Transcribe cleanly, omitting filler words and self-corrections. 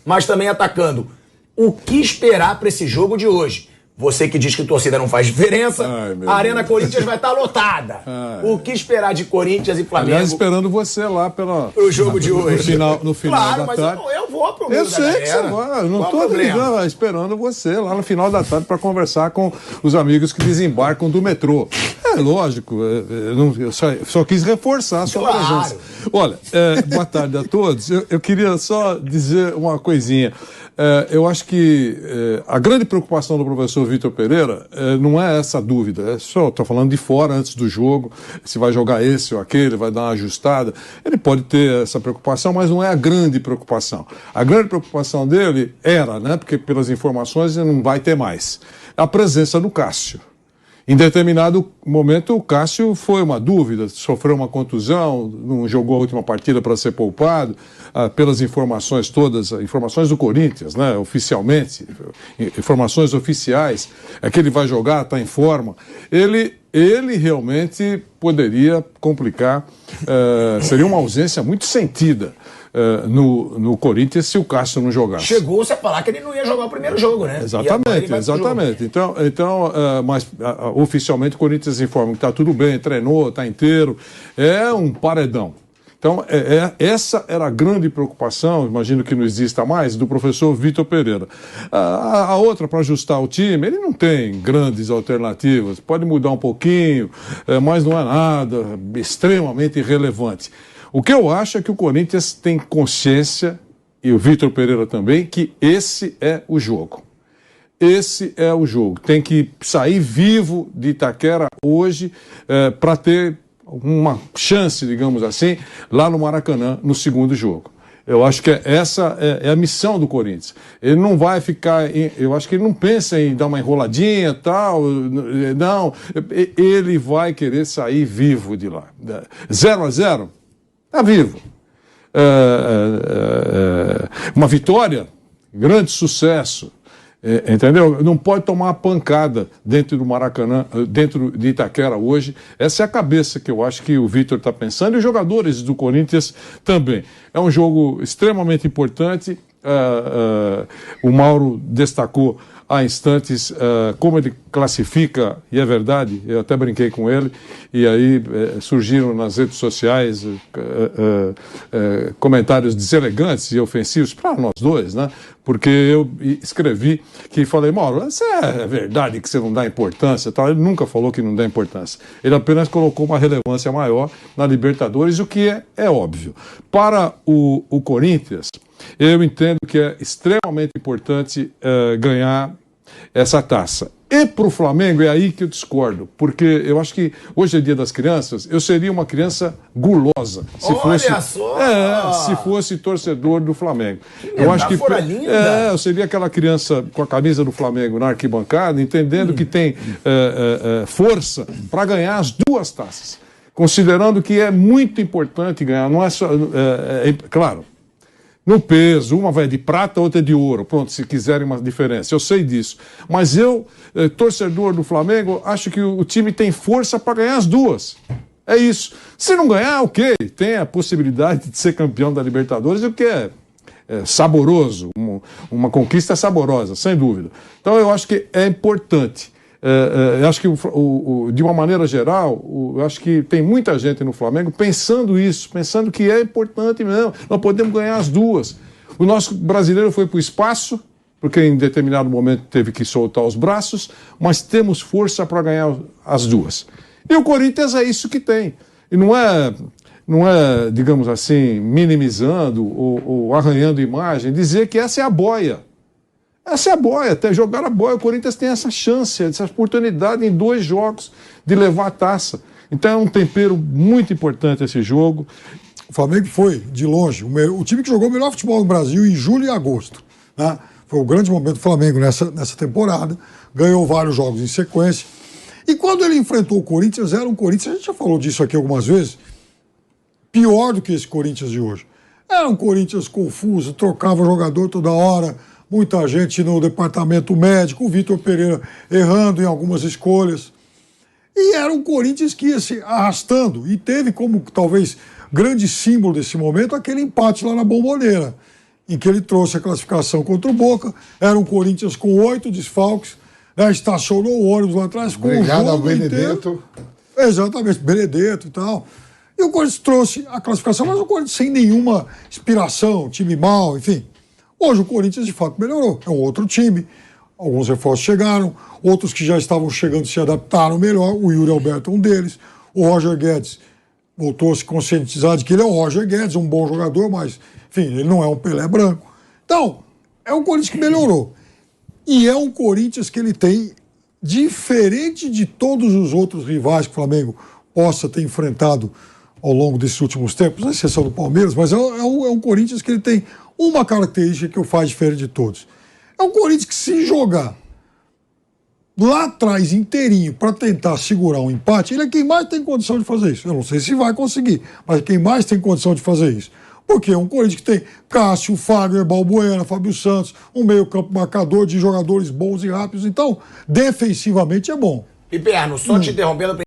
mas também atacando. O que esperar para esse jogo de hoje? Você que diz que torcida não faz diferença, a Arena Corinthians vai estar lotada. O que esperar de Corinthians e Flamengo? Aliás, esperando você lá pro jogo de hoje. No final da tarde. Eu vou pro meio da galera. Eu sei que você vai. Eu não estou ligando, esperando você lá no final da tarde para conversar com os amigos que desembarcam do metrô. É lógico, eu só quis reforçar a sua presença. Olha, boa tarde a todos. Eu queria só dizer uma coisinha. Eu acho que a grande preocupação do professor Vitor Pereira não é essa dúvida. Estou falando de fora antes do jogo, se vai jogar esse ou aquele, vai dar uma ajustada. Ele pode ter essa preocupação, mas não é a grande preocupação. A grande preocupação dele era, né, porque pelas informações ele não vai ter mais, a presença do Cássio. Em determinado momento, o Cássio foi uma dúvida, sofreu uma contusão, não jogou a última partida para ser poupado, pelas informações todas, informações do Corinthians, né, oficialmente, informações oficiais, é que ele vai jogar, está em forma. Ele realmente poderia complicar, seria uma ausência muito sentida. No Corinthians, se o Cássio não jogasse. Chegou-se a falar que ele não ia jogar o primeiro jogo, né? Exatamente. Então, mas oficialmente o Corinthians informa que está tudo bem, treinou, está inteiro. É um paredão. Então, essa era a grande preocupação, imagino que não exista mais, do professor Vitor Pereira. A outra, para ajustar o time, ele não tem grandes alternativas, pode mudar um pouquinho, mas não é nada extremamente irrelevante. O que eu acho é que o Corinthians tem consciência, e o Vitor Pereira também, que esse é o jogo. Esse é o jogo. Tem que sair vivo de Itaquera hoje para ter uma chance, digamos assim, lá no Maracanã, no segundo jogo. Eu acho que essa é a missão do Corinthians. Ele não vai ficar... Eu acho que ele não pensa em dar uma enroladinha e tal. Não, ele vai querer sair vivo de lá. 0-0, está vivo. Uma vitória, grande sucesso. Entendeu? Não pode tomar uma pancada dentro do Maracanã, dentro de Itaquera hoje. Essa é a cabeça que eu acho que o Vitor está pensando e os jogadores do Corinthians também. É um jogo extremamente importante. O Mauro destacou há instantes como ele classifica, e é verdade, eu até brinquei com ele, e aí surgiram nas redes sociais comentários deselegantes e ofensivos para nós dois, né? Porque eu escrevi que falei, Mauro, isso é verdade que você não dá importância, tal. Ele nunca falou que não dá importância. Ele apenas colocou uma relevância maior na Libertadores, o que é óbvio. Para o Corinthians, eu entendo que é extremamente importante ganhar essa taça. E para o Flamengo é aí que eu discordo, porque eu acho que hoje é dia das crianças, eu seria uma criança gulosa se fosse torcedor do Flamengo. Eu acho que eu seria aquela criança com a camisa do Flamengo na arquibancada, entendendo que tem força para ganhar as duas taças, considerando que é muito importante ganhar, não é só claro. No peso, uma vai de prata, outra é de ouro. Pronto, se quiserem uma diferença. Eu sei disso. Mas eu, torcedor do Flamengo, acho que o time tem força para ganhar as duas. É isso. Se não ganhar, ok. Tem a possibilidade de ser campeão da Libertadores, o que é saboroso. Uma conquista saborosa, sem dúvida. Então eu acho que é importante. Eu acho que, de uma maneira geral, eu acho que tem muita gente no Flamengo pensando isso, pensando que é importante mesmo, nós podemos ganhar as duas. O nosso brasileiro foi para o espaço, porque em determinado momento teve que soltar os braços, mas temos força para ganhar as duas. E o Corinthians é isso que tem. E não é, digamos assim, minimizando ou arranhando imagem, dizer que essa é a boia. Essa é a boia, até jogar a boia. O Corinthians tem essa chance, essa oportunidade em 2 jogos de levar a taça. Então é um tempero muito importante esse jogo. O Flamengo foi, de longe, o time que jogou o melhor futebol no Brasil em julho e agosto. Né? Foi o grande momento do Flamengo nessa temporada. Ganhou vários jogos em sequência. E quando ele enfrentou o Corinthians, era um Corinthians, a gente já falou disso aqui algumas vezes, pior do que esse Corinthians de hoje. Era um Corinthians confuso, trocava jogador toda hora, muita gente no departamento médico, o Vitor Pereira errando em algumas escolhas. E era um Corinthians que ia se arrastando e teve como, talvez, grande símbolo desse momento aquele empate lá na Bombonera. em que ele trouxe a classificação contra o Boca. Era um Corinthians com 8 desfalques, né? Estacionou o ônibus lá atrás com o jogo ao Benedetto. inteiro. Exatamente, Benedetto e tal. E o Corinthians trouxe a classificação, mas o Corinthians sem nenhuma inspiração, time mal, enfim. Hoje o Corinthians de fato melhorou. É um outro time. Alguns reforços chegaram, outros que já estavam chegando se adaptaram melhor. O Yuri Alberto é um deles. O Roger Guedes voltou a se conscientizar de que ele é o Roger Guedes, um bom jogador, mas, enfim, ele não é um Pelé branco. Então, é um Corinthians que melhorou. E é um Corinthians que ele tem, diferente de todos os outros rivais que o Flamengo possa ter enfrentado ao longo desses últimos tempos, à exceção do Palmeiras, mas é um Corinthians que ele tem uma característica que o faz diferente de todos. É um Corinthians que, se jogar lá atrás inteirinho para tentar segurar um empate, ele é quem mais tem condição de fazer isso. Eu não sei se vai conseguir, mas é quem mais tem condição de fazer isso. Porque é um Corinthians que tem Cássio, Fagner, Balbuena, Fábio Santos, um meio-campo marcador de jogadores bons e rápidos. Então, defensivamente é bom. Piperno, só te interrompendo.